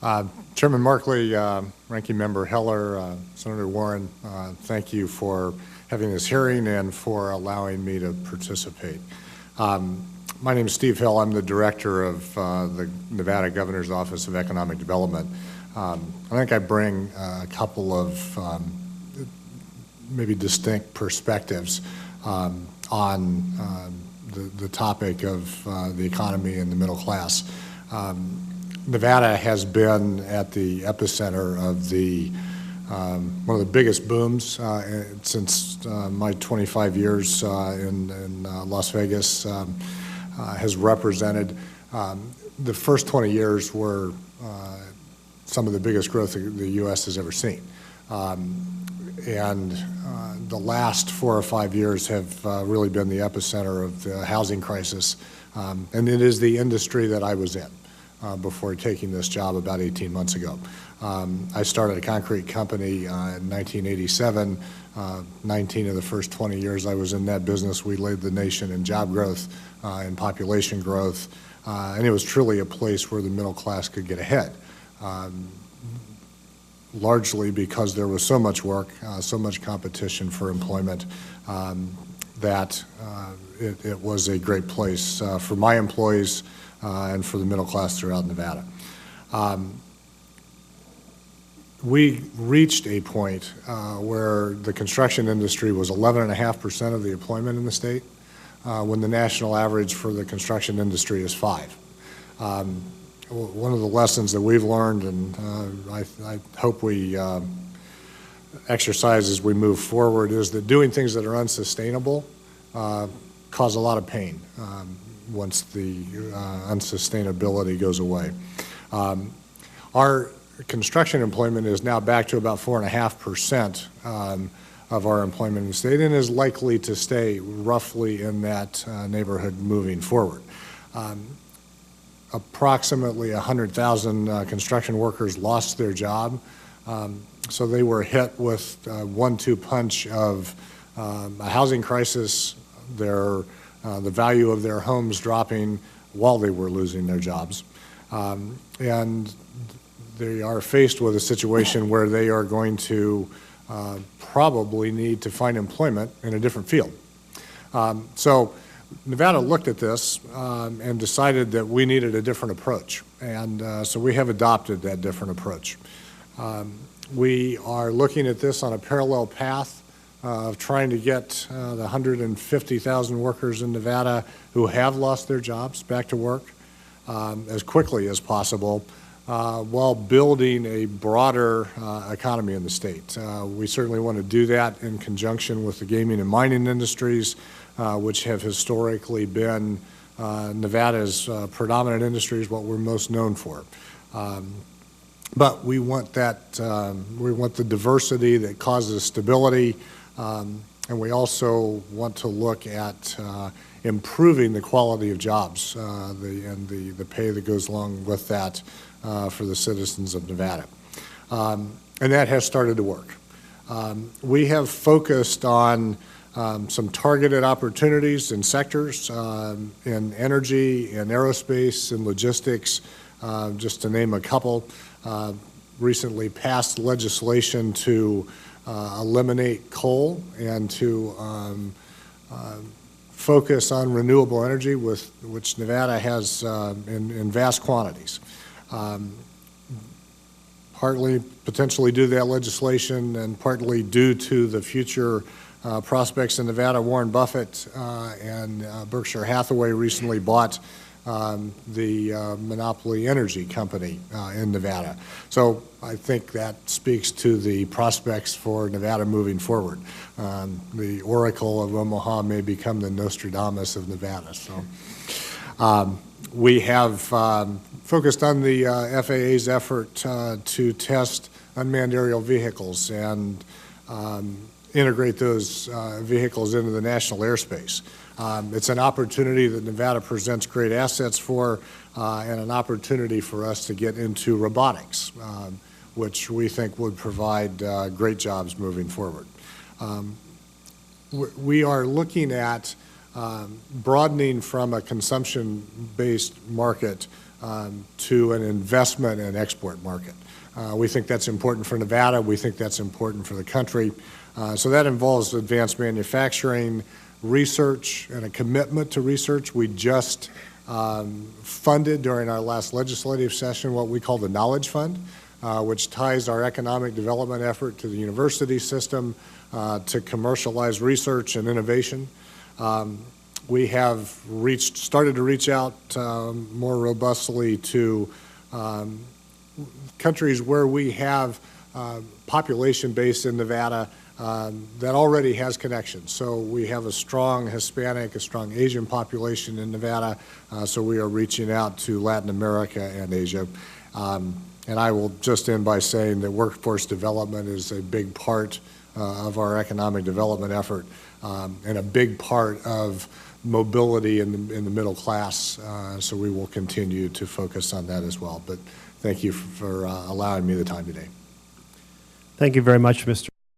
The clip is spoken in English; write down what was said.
Chairman Markley, Ranking Member Heller, Senator Warren, thank you for having this hearing and for allowing me to participate. My name is Steve Hill. I'm the director of the Nevada Governor's Office of Economic Development. I think I bring a couple of maybe distinct perspectives on the topic of the economy and the middle class. Nevada has been at the epicenter of one of the biggest booms since my 25 years in Las Vegas has represented. The first 20 years were some of the biggest growth the U.S. has ever seen. And the last 4 or 5 years have really been the epicenter of the housing crisis. And it is the industry that I was in before taking this job about 18 months ago. I started a concrete company in 1987. 19 of the first 20 years I was in that business, we led the nation in job growth and population growth. And it was truly a place where the middle class could get ahead. Largely because there was so much work, so much competition for employment, that it was a great place for my employees and for the middle class throughout Nevada. We reached a point where the construction industry was 11.5% of the employment in the state, when the national average for the construction industry is 5%. One of the lessons that we've learned, and I hope we exercise as we move forward, is that doing things that are unsustainable cause a lot of pain once the unsustainability goes away. Our construction employment is now back to about 4.5% of our employment in the state, and is likely to stay roughly in that neighborhood moving forward. Approximately 100,000 construction workers lost their job, so they were hit with a 1-2 punch of a housing crisis, the value of their homes dropping while they were losing their jobs. And they are faced with a situation where they are going to probably need to find employment in a different field. So Nevada looked at this and decided that we needed a different approach, and so we have adopted that different approach. We are looking at this on a parallel path of trying to get the 150,000 workers in Nevada who have lost their jobs back to work as quickly as possible, while building a broader economy in the state. We certainly want to do that in conjunction with the gaming and mining industries, which have historically been Nevada's predominant industries, what we're most known for. But we want the diversity that causes stability, and we also want to look at improving the quality of jobs and the pay that goes along with that for the citizens of Nevada. And that has started to work. We have focused on some targeted opportunities in sectors, in energy, in aerospace, in logistics, just to name a couple. Recently passed legislation to eliminate coal and to focus on renewable energy, which Nevada has in vast quantities. Partly potentially due to that legislation and partly due to the future prospects in Nevada. Warren Buffett and Berkshire Hathaway recently bought the monopoly energy company in Nevada. So I think that speaks to the prospects for Nevada moving forward. The Oracle of Omaha may become the Nostradamus of Nevada. So we have focused on the FAA's effort to test unmanned aerial vehicles and integrate those vehicles into the national airspace. It's an opportunity that Nevada presents great assets for, and an opportunity for us to get into robotics, which we think would provide great jobs moving forward. We are looking at broadening from a consumption-based market to an investment and export market. We think that's important for Nevada. We think that's important for the country. So that involves advanced manufacturing, research, and a commitment to research. We just funded during our last legislative session what we call the Knowledge Fund, which ties our economic development effort to the university system to commercialize research and innovation. We have started to reach out more robustly to countries where we have population base in Nevada that already has connections. So we have a strong Hispanic, a strong Asian population in Nevada, so we are reaching out to Latin America and Asia. And I will just end by saying that workforce development is a big part of our economic development effort and a big part of mobility in the middle class, so we will continue to focus on that as well. But thank you for allowing me the time today. Thank you very much, Mr.